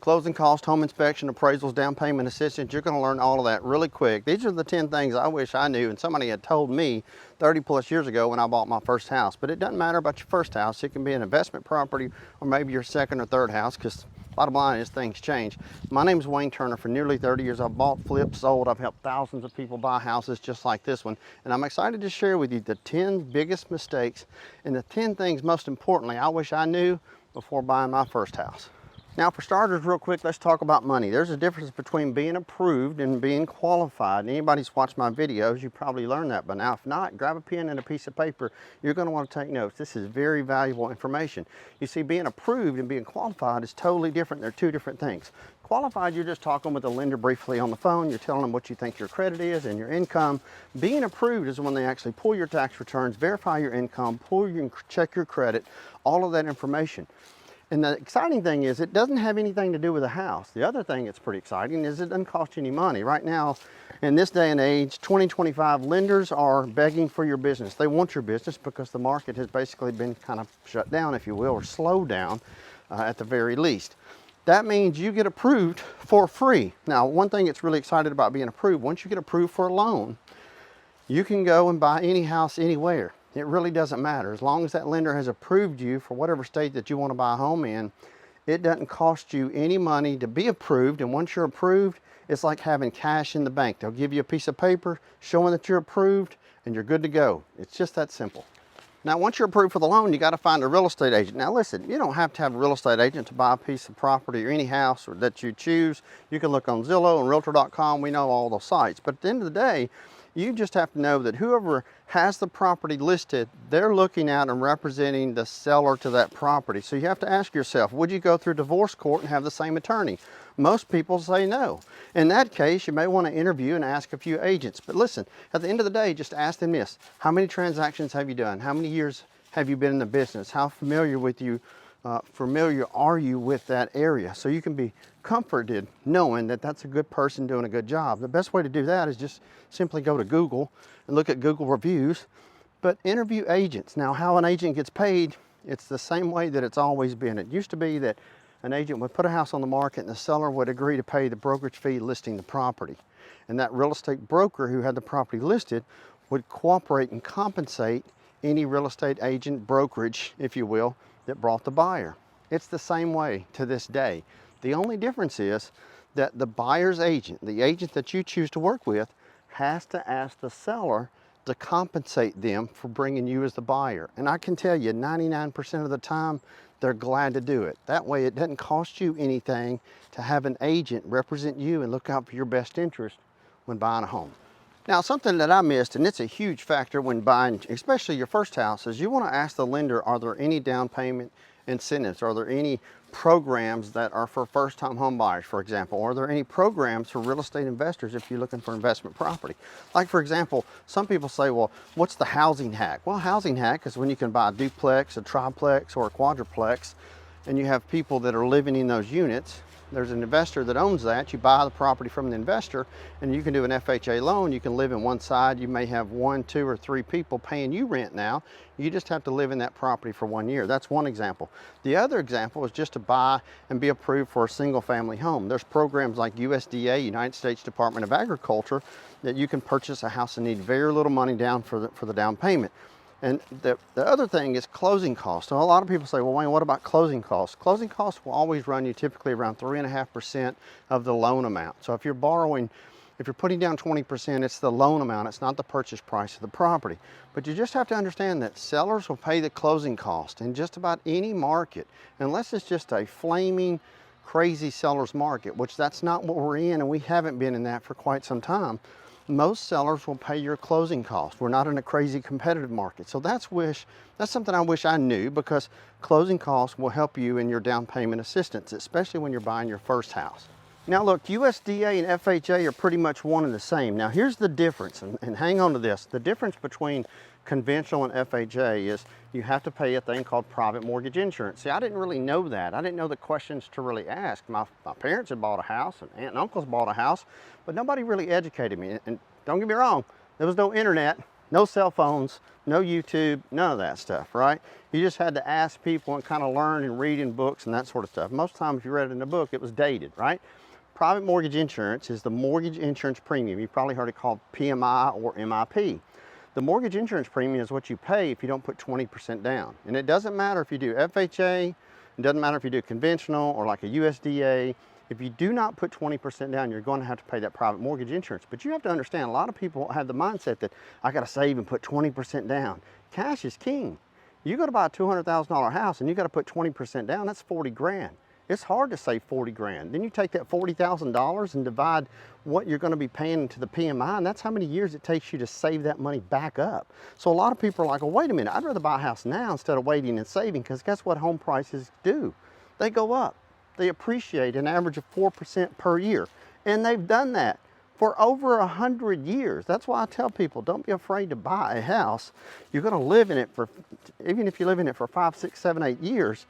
closing cost, home inspection, appraisals, down payment assistance. You're going to learn all of that really quick. These are the 10 things I wish I knew and somebody had told me 30 plus years ago when I bought my first house. But it doesn't matter about your first house. It can be an investment property or maybe your second or third house, because bottom line is things change. My name is Wayne Turner. For nearly 30 years, I've bought, flipped, sold. I've helped thousands of people buy houses just like this one. And I'm excited to share with you the 10 biggest mistakes and the 10 things, most importantly, I wish I knew before buying my first house. Now, for starters, real quick, let's talk about money. There's a difference between being approved and being qualified. Anybody who's watched my videos, you probably learned that by now. If not, grab a pen and a piece of paper. You're going to want to take notes. This is very valuable information. You see, being approved and being qualified is totally different. They're two different things. Qualified, you're just talking with the lender briefly on the phone. You're telling them what you think your credit is and your income. Being approved is when they actually pull your tax returns, verify your income, check your credit, all of that information. And the exciting thing is it doesn't have anything to do with the house. The other thing that's pretty exciting is it doesn't cost you any money. Right now, in this day and age, 2025, lenders are begging for your business. They want your business because the market has basically been kind of shut down, if you will, or slowed down at the very least. That means you get approved for free. Now, one thing that's really exciting about being approved, once you get approved for a loan, you can go and buy any house anywhere. It really doesn't matter. As long as that lender has approved you for whatever state that you want to buy a home in, it doesn't cost you any money to be approved. And once you're approved, it's like having cash in the bank. They'll give you a piece of paper showing that you're approved and you're good to go. It's just that simple. Now, once you're approved for the loan, you got to find a real estate agent. Now, listen, you don't have to have a real estate agent to buy a piece of property or any house or that you choose. You can look on Zillow and Realtor.com. We know all those sites. But at the end of the day, you just have to know that whoever has the property listed, they're looking at and representing the seller to that property. So you have to ask yourself, would you go through divorce court and have the same attorney? Most people say no. In that case, you may want to interview and ask a few agents. But listen, at the end of the day, just ask them this. How many transactions have you done? How many years have you been in the business? How familiar are you with that area? So you can be comforted knowing that that's a good person doing a good job. The best way to do that is just simply go to Google and look at Google reviews, but interview agents. Now, how an agent gets paid, it's the same way that it's always been. It used to be that an agent would put a house on the market and the seller would agree to pay the brokerage fee listing the property. And that real estate broker who had the property listed would cooperate and compensate any real estate agent, brokerage, if you will, that brought the buyer. It's the same way to this day. The only difference is that the buyer's agent, the agent that you choose to work with, has to ask the seller to compensate them for bringing you as the buyer. And I can tell you 99% of the time, they're glad to do it. That way it doesn't cost you anything to have an agent represent you and look out for your best interest when buying a home. Now, something that I missed, and it's a huge factor when buying, especially your first house, is you want to ask the lender, are there any down payment incentives? Are there any programs that are for first-time home buyers, for example? Are there any programs for real estate investors if you're looking for investment property? Like, for example, some people say, well, what's the housing hack? Well, housing hack is when you can buy a duplex, a triplex, or a quadruplex, and you have people that are living in those units. There's an investor that owns that. You buy the property from the investor, and you can do an FHA loan. You can live in one side. You may have 1, 2, or 3 people paying you rent now. You just have to live in that property for 1 year. That's one example. The other example is just to buy and be approved for a single family home. There's programs like USDA, United States Department of Agriculture, that you can purchase a house and need very little money down for the down payment. And the other thing is closing costs. So a lot of people say, well, Wayne, what about closing costs? Closing costs will always run you typically around 3.5% of the loan amount. So if you're putting down 20%, it's the loan amount. It's not the purchase price of the property. But you just have to understand that sellers will pay the closing cost in just about any market, unless it's just a flaming, crazy seller's market, which that's not what we're in, and we haven't been in that for quite some time. Most sellers will pay your closing costs. We're not in a crazy competitive market. So that's something I wish I knew, because closing costs will help you in your down payment assistance, especially when you're buying your first house. Now look, USDA and FHA are pretty much one and the same. Now here's the difference, and hang on to this. The difference between conventional and FHA is you have to pay a thing called private mortgage insurance. See, I didn't really know that. I didn't know the questions to really ask. My parents had bought a house, and aunt and uncles bought a house, but nobody really educated me. And don't get me wrong, there was no internet. No cell phones, no YouTube, none of that stuff, right? You just had to ask people and kind of learn and read in books and that sort of stuff. Most times if you read it in a book, it was dated, right? Private mortgage insurance is the mortgage insurance premium. You've probably heard it called PMI or MIP. The mortgage insurance premium is what you pay if you don't put 20% down. And it doesn't matter if you do FHA, it doesn't matter if you do conventional or like a USDA. If you do not put 20% down, you're going to have to pay that private mortgage insurance. But you have to understand, a lot of people have the mindset that I got to save and put 20% down. Cash is king. You go to buy a $200,000 house and you got to put 20% down, that's 40 grand. It's hard to save 40 grand. Then you take that $40,000 and divide what you're going to be paying into the PMI, and that's how many years it takes you to save that money back up. So a lot of people are like, well, wait a minute, I'd rather buy a house now instead of waiting and saving, because guess what home prices do? They go up. They appreciate an average of 4% per year. And they've done that for over 100 years. That's why I tell people, don't be afraid to buy a house. You're going to live in it for, even if you live in it for 5, 6, 7, 8 years,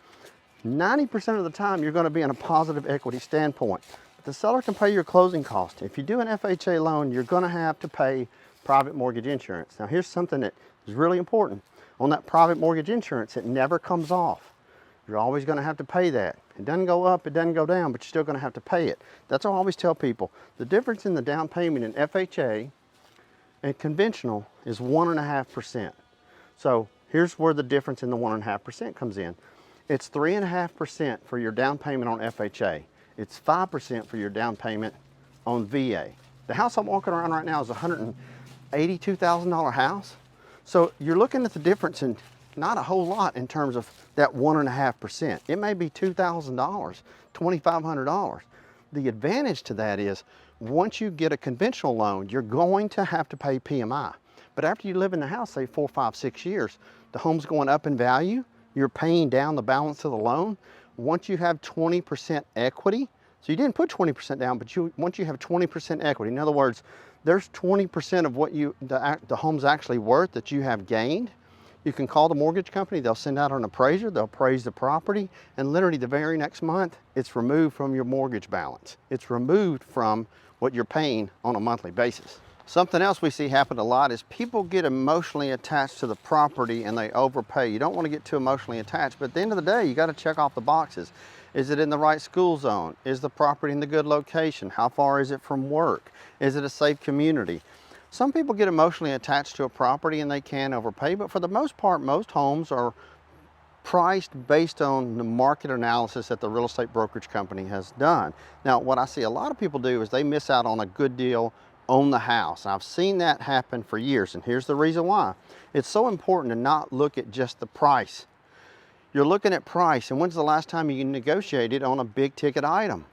90% of the time you're going to be in a positive equity standpoint. But the seller can pay your closing cost. If you do an FHA loan, you're going to have to pay private mortgage insurance. Now here's something that is really important. On that private mortgage insurance, it never comes off. You're always going to have to pay that. It doesn't go up, it doesn't go down, but you're still going to have to pay it. That's what I always tell people. The difference in the down payment in FHA and conventional is 1.5%. So here's where the difference in the 1.5% comes in. It's 3.5% for your down payment on FHA. It's 5% for your down payment on VA. The house I'm walking around right now is a $182,000 house. So you're looking at the difference in not a whole lot in terms of that 1.5%. It may be $2,000, $2,500. The advantage to that is once you get a conventional loan, you're going to have to pay PMI. But after you live in the house, say 4, 5, 6 years, the home's going up in value, you're paying down the balance of the loan. Once you have 20% equity, so you didn't put 20% down, but once you have 20% equity, in other words, there's 20% of what the home's actually worth that you have gained. You can call the mortgage company, they'll send out an appraiser, they'll appraise the property, and literally the very next month, it's removed from your mortgage balance. It's removed from what you're paying on a monthly basis. Something else we see happen a lot is people get emotionally attached to the property and they overpay. You don't want to get too emotionally attached, but at the end of the day, you got to check off the boxes. Is it in the right school zone? Is the property in the good location? How far is it from work? Is it a safe community? Some people get emotionally attached to a property and they can overpay, but for the most part, most homes are priced based on the market analysis that the real estate brokerage company has done. Now, what I see a lot of people do is they miss out on a good deal on the house. I've seen that happen for years, and here's the reason why. It's so important to not look at just the price. You're looking at price, and when's the last time you negotiated on a big ticket item?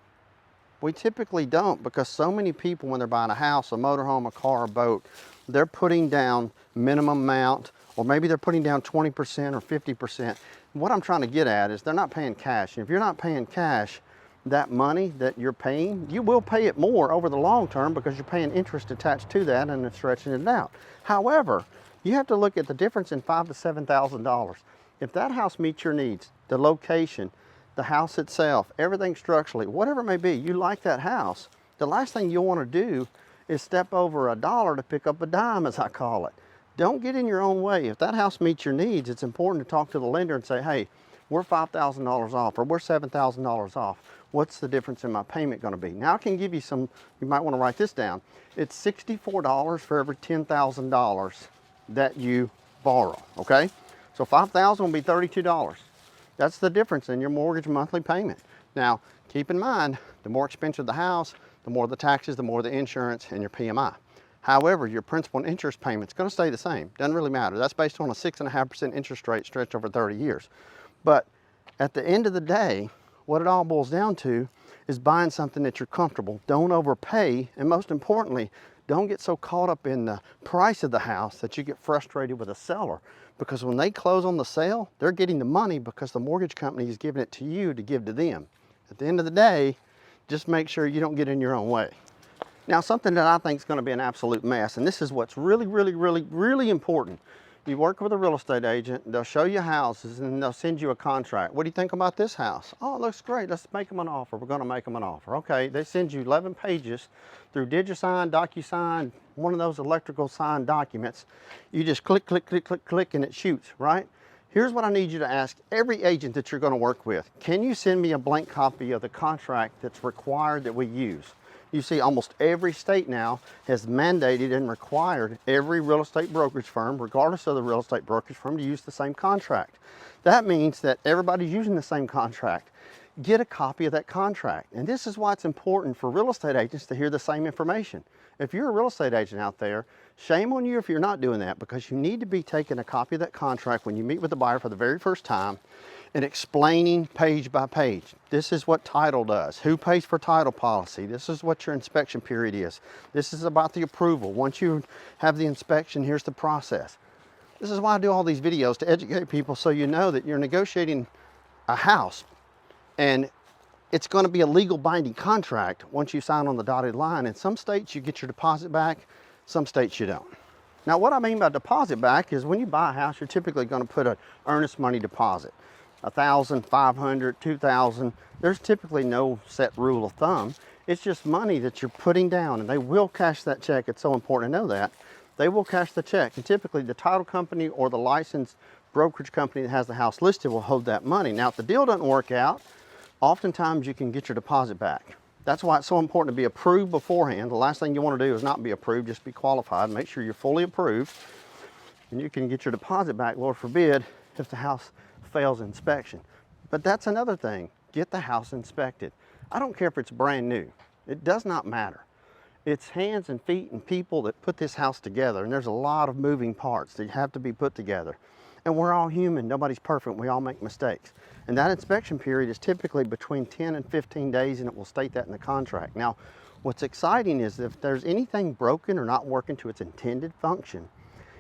We typically don't, because so many people, when they're buying a house, a motorhome, a car, a boat, they're putting down minimum amount, or maybe they're putting down 20% or 50%. What I'm trying to get at is they're not paying cash. And if you're not paying cash, that money that you're paying, you will pay it more over the long term because you're paying interest attached to that and it's stretching it out. However, you have to look at the difference in $5,000 to $7,000. If that house meets your needs, the location, the house itself, everything structurally, whatever it may be, you like that house, the last thing you'll want to do is step over a dollar to pick up a dime, as I call it. Don't get in your own way. If that house meets your needs, it's important to talk to the lender and say, hey, we're $5,000 off or we're $7,000 off. What's the difference in my payment going to be? Now I can give you some, you might want to write this down. It's $64 for every $10,000 that you borrow, okay? So $5,000 will be $32. That's the difference in your mortgage monthly payment. Now, keep in mind, the more expensive the house, the more the taxes, the more the insurance, and your PMI. However, your principal and interest payment's going to stay the same. Doesn't really matter. That's based on a 6.5% interest rate stretched over 30 years. But at the end of the day, what it all boils down to is buying something that you're comfortable. Don't overpay, and most importantly, don't get so caught up in the price of the house that you get frustrated with a seller. Because when they close on the sale, they're getting the money because the mortgage company is giving it to you to give to them. At the end of the day, just make sure you don't get in your own way. Now, something that I think is going to be an absolute mess, and this is what's really, really, really, really important. You work with a real estate agent, they'll show you houses and they'll send you a contract. What do you think about this house? Oh, it looks great, let's make them an offer. We're gonna make them an offer. Okay, they send you 11 pages through DigiSign, DocuSign, one of those electrical sign documents. You just click, click, click, click, click, and it shoots, right? Here's what I need you to ask every agent that you're gonna work with. Can you send me a blank copy of the contract that's required that we use? You see, almost every state now has mandated and required every real estate brokerage firm, regardless of the real estate brokerage firm, to use the same contract. That means that everybody's using the same contract. Get a copy of that contract. And this is why it's important for real estate agents to hear the same information. If you're a real estate agent out there, shame on you if you're not doing that, because you need to be taking a copy of that contract when you meet with the buyer for the very first time and explaining page by page. This is what title does. Who pays for title policy? This is what your inspection period is. This is about the approval. Once you have the inspection, here's the process. This is why I do all these videos, to educate people so you know that you're negotiating a house and it's going to be a legal binding contract once you sign on the dotted line. In some states you get your deposit back, some states you don't. Now what I mean by deposit back is when you buy a house, you're typically going to put an earnest money deposit. 1,000, 500, 2,000. There's typically no set rule of thumb. It's just money that you're putting down, and they will cash that check. It's so important to know that. They will cash the check, and typically the title company or the licensed brokerage company that has the house listed will hold that money. Now, if the deal doesn't work out, oftentimes you can get your deposit back. That's why it's so important to be approved beforehand. The last thing you want to do is not be approved, just be qualified. Make sure you're fully approved, and you can get your deposit back, Lord forbid, if the house fails inspection. But that's another thing. Get the house inspected. I don't care if it's brand new. It does not matter. It's hands and feet and people that put this house together, and there's a lot of moving parts that have to be put together. And we're all human. Nobody's perfect. We all make mistakes. And that inspection period is typically between 10 and 15 days, and it will state that in the contract. Now, what's exciting is if there's anything broken or not working to its intended function,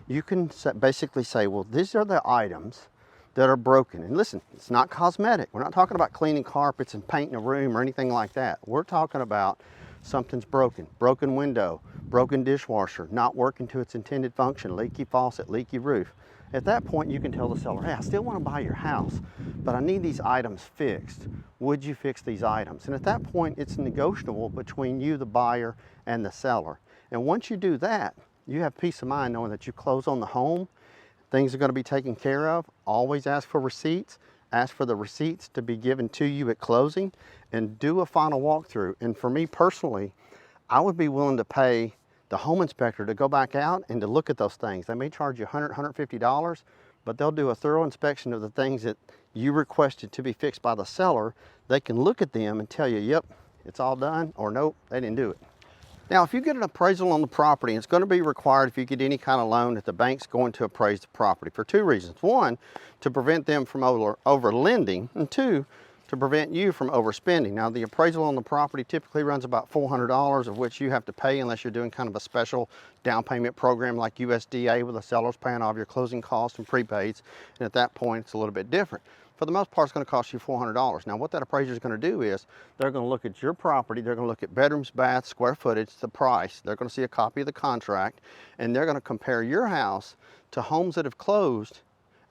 you can basically say, well, these are the items that are broken. And listen, it's not cosmetic. We're not talking about cleaning carpets and painting a room or anything like that. We're talking about something's broken. Broken window, broken dishwasher, not working to its intended function, leaky faucet, leaky roof. At that point, you can tell the seller, hey, I still want to buy your house, but I need these items fixed. Would you fix these items? And at that point, it's negotiable between you, the buyer, and the seller. And once you do that, you have peace of mind knowing that you close on the home. Things are going to be taken care of. Always ask for receipts. Ask for the receipts to be given to you at closing, and do a final walkthrough. And for me personally, I would be willing to pay the home inspector to go back out and to look at those things. They may charge you $100, $150, but they'll do a thorough inspection of the things that you requested to be fixed by the seller. They can look at them and tell you, yep, it's all done, or nope, they didn't do it. Now, if you get an appraisal on the property, it's going to be required if you get any kind of loan that the bank's going to appraise the property for two reasons. One, to prevent them from over lending, and two, to prevent you from overspending. Now, the appraisal on the property typically runs about $400, of which you have to pay unless you're doing kind of a special down payment program like USDA, where the seller's paying all of your closing costs and prepaids. And at that point, it's a little bit different. For the most part, it's going to cost you $400. Now, what that appraiser is going to do is they're going to look at your property. They're going to look at bedrooms, baths, square footage, the price. They're going to see a copy of the contract, and they're going to compare your house to homes that have closed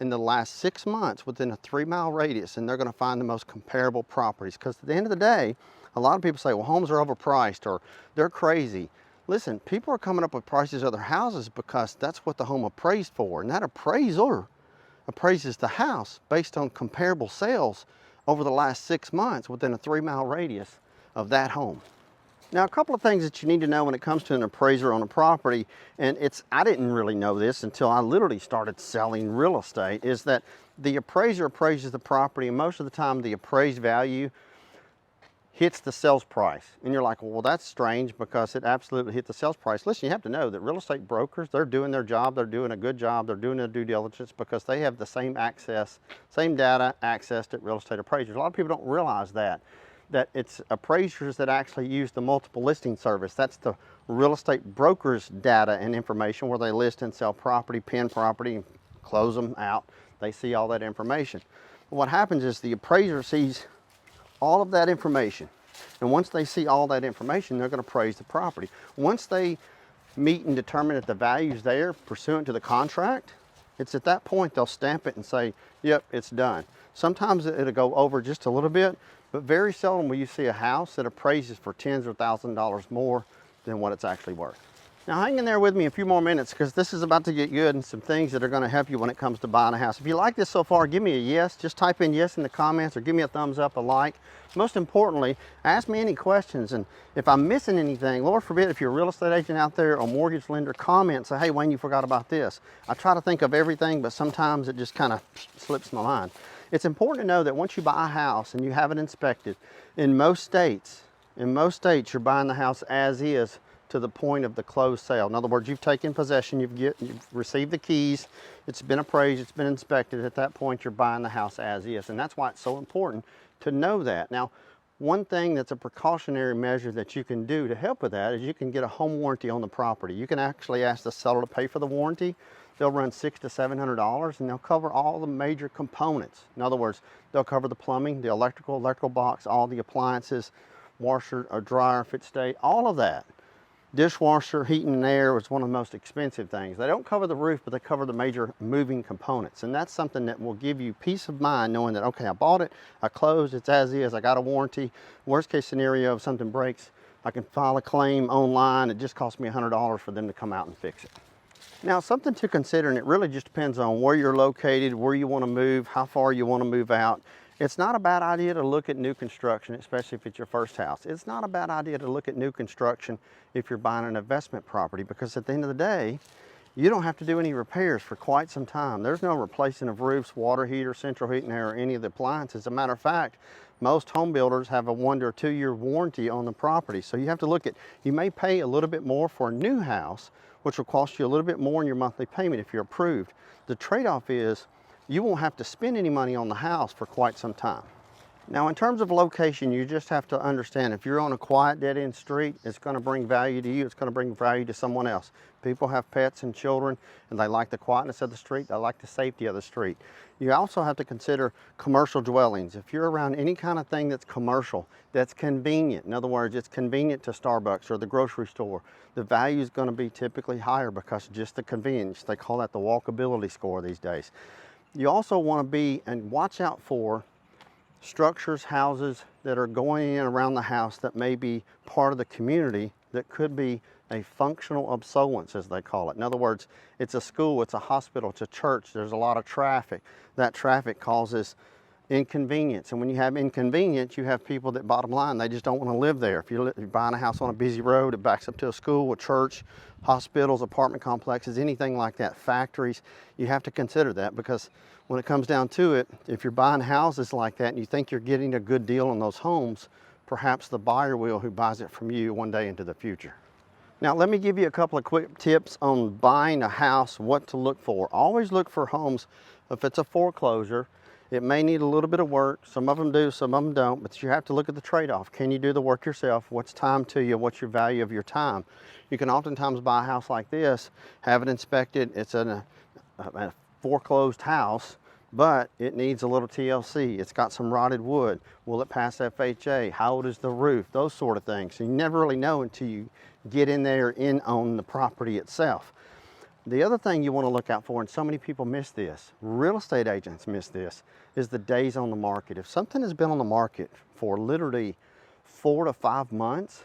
in the last 6 months within a 3-mile radius, and they're going to find the most comparable properties. Because at the end of the day, a lot of people say, well, homes are overpriced or they're crazy. Listen, people are coming up with prices of their houses because that's what the home appraised for, and that appraiser appraises the house based on comparable sales over the last 6 months within a 3-mile radius of that home. Now, a couple of things that you need to know when it comes to an appraiser on a property, and I didn't really know this until I literally started selling real estate, is that the appraiser appraises the property, and most of the time the appraised value hits the sales price. And you're like, well, that's strange because it absolutely hit the sales price. Listen, you have to know that real estate brokers, they're doing their job, they're doing a good job, they're doing their due diligence because they have the same access, same data access that real estate appraisers. A lot of people don't realize that it's appraisers that actually use the multiple listing service. That's the real estate brokers' data and information where they list and sell property, pin property, close them out. They see all that information. What happens is the appraiser sees all of that information. And once they see all that information, they're going to appraise the property. Once they meet and determine that the value's there pursuant to the contract, It's at that point they'll stamp it and say, yep, it's done. Sometimes it'll go over just a little bit, but very seldom will you see a house that appraises for tens or thousands of dollars more than what it's actually worth. Now hang in there with me a few more minutes because this is about to get good and some things that are going to help you when it comes to buying a house. If you like this so far, give me a yes. Just type in yes in the comments or give me a thumbs up, a like. Most importantly, ask me any questions, and if I'm missing anything, Lord forbid, if you're a real estate agent out there or mortgage lender, comment, say, hey Wayne, you forgot about this. I try to think of everything, but sometimes it just kind of slips my mind. It's important to know that once you buy a house and you have it inspected, in most states you're buying the house as is to the point of the closed sale. In other words, you've taken possession, you've received the keys, it's been appraised, it's been inspected. At that point, you're buying the house as is. And that's why it's so important to know that. Now, one thing that's a precautionary measure that you can do to help with that is you can get a home warranty on the property. You can actually ask the seller to pay for the warranty. They'll run $600 to $700 and they'll cover all the major components. In other words, they'll cover the plumbing, the electrical box, all the appliances, washer or dryer, if it's state, all of that. Dishwasher, heating and air is one of the most expensive things. They don't cover the roof, but they cover the major moving components. And that's something that will give you peace of mind knowing that, okay, I bought it, I closed, it's as is, I got a warranty. Worst case scenario, if something breaks, I can file a claim online. It just costs me $100 for them to come out and fix it. Now, something to consider, and it really just depends on where you're located, where you want to move, how far you want to move out. It's not a bad idea to look at new construction, especially if it's your first house. It's not a bad idea to look at new construction if you're buying an investment property, because at the end of the day, you don't have to do any repairs for quite some time. There's no replacing of roofs, water heater, central heating air, or any of the appliances. As a matter of fact, most home builders have a 1 to 2 year warranty on the property. So you have to look at, you may pay a little bit more for a new house, which will cost you a little bit more in your monthly payment if you're approved. The trade-off is you won't have to spend any money on the house for quite some time. Now, in terms of location, you just have to understand if you're on a quiet dead-end street, it's going to bring value to you, it's going to bring value to someone else. People have pets and children, and they like the quietness of the street, they like the safety of the street. You also have to consider commercial dwellings. If you're around any kind of thing that's commercial, that's convenient, in other words, it's convenient to Starbucks or the grocery store, the value is going to be typically higher because of just the convenience. They call that the walkability score these days. You also want to be and watch out for structures, houses that are going in around the house that may be part of the community that could be a functional obsolescence, as they call it. In other words, it's a school, it's a hospital, it's a church, there's a lot of traffic. That traffic causes inconvenience. And when you have inconvenience, you have people that, bottom line, they just don't want to live there. If you're buying a house on a busy road, it backs up to a school, a church, hospitals, apartment complexes, anything like that, factories, you have to consider that, because when it comes down to it, if you're buying houses like that and you think you're getting a good deal on those homes, perhaps the buyer will who buys it from you one day into the future. Now, let me give you a couple of quick tips on buying a house, what to look for. Always look for homes, if it's a foreclosure, it may need a little bit of work. Some of them do, some of them don't, but you have to look at the trade-off. Can you do the work yourself? What's time to you? What's your value of your time? You can oftentimes buy a house like this, have it inspected. It's a foreclosed house, but it needs a little TLC. It's got some rotted wood. Will it pass FHA? How old is the roof? Those sort of things. So you never really know until you get in there on the property itself. The other thing you want to look out for, and so many people miss this, real estate agents miss this, is the days on the market. If something has been on the market for literally 4 to 5 months,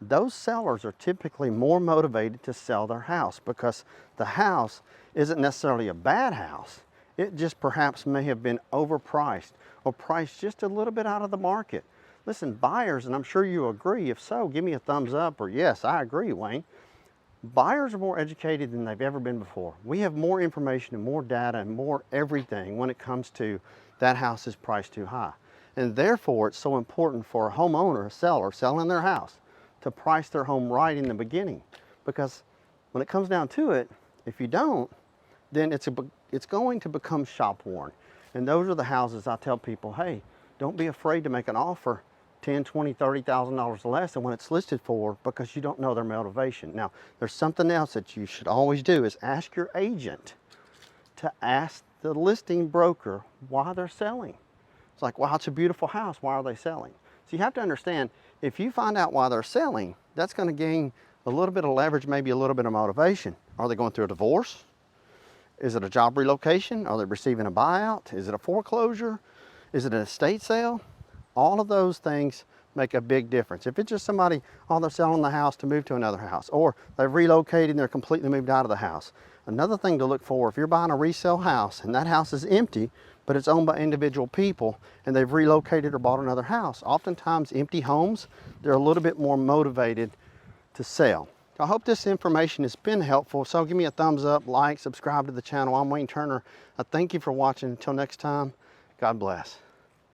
those sellers are typically more motivated to sell their house, because the house isn't necessarily a bad house. It just perhaps may have been overpriced or priced just a little bit out of the market. Listen, buyers, and I'm sure you agree, if so, give me a thumbs up or yes, I agree, Wayne. Buyers are more educated than they've ever been before. We have more information and more data and more everything when it comes to that house is priced too high. And therefore, it's so important for a homeowner, a seller, selling their house, to price their home right in the beginning. Because when it comes down to it, if you don't, then it's going to become shop worn. And those are the houses I tell people, hey, don't be afraid to make an offer $10,000, $20,000, $30,000 less than what it's listed for, because you don't know their motivation. Now, there's something else that you should always do, is ask your agent to ask the listing broker why they're selling. It's like, wow, it's a beautiful house, why are they selling? So you have to understand, if you find out why they're selling, that's going to gain a little bit of leverage, maybe a little bit of motivation. Are they going through a divorce? Is it a job relocation? Are they receiving a buyout? Is it a foreclosure? Is it an estate sale? All of those things make a big difference. If it's just somebody, oh, they're selling the house to move to another house, or they've relocated and they're completely moved out of the house. Another thing to look for, if you're buying a resale house and that house is empty, but it's owned by individual people and they've relocated or bought another house, oftentimes empty homes, they're a little bit more motivated to sell. I hope this information has been helpful. So give me a thumbs up, like, subscribe to the channel. I'm Wayne Turner. I thank you for watching. Until next time, God bless.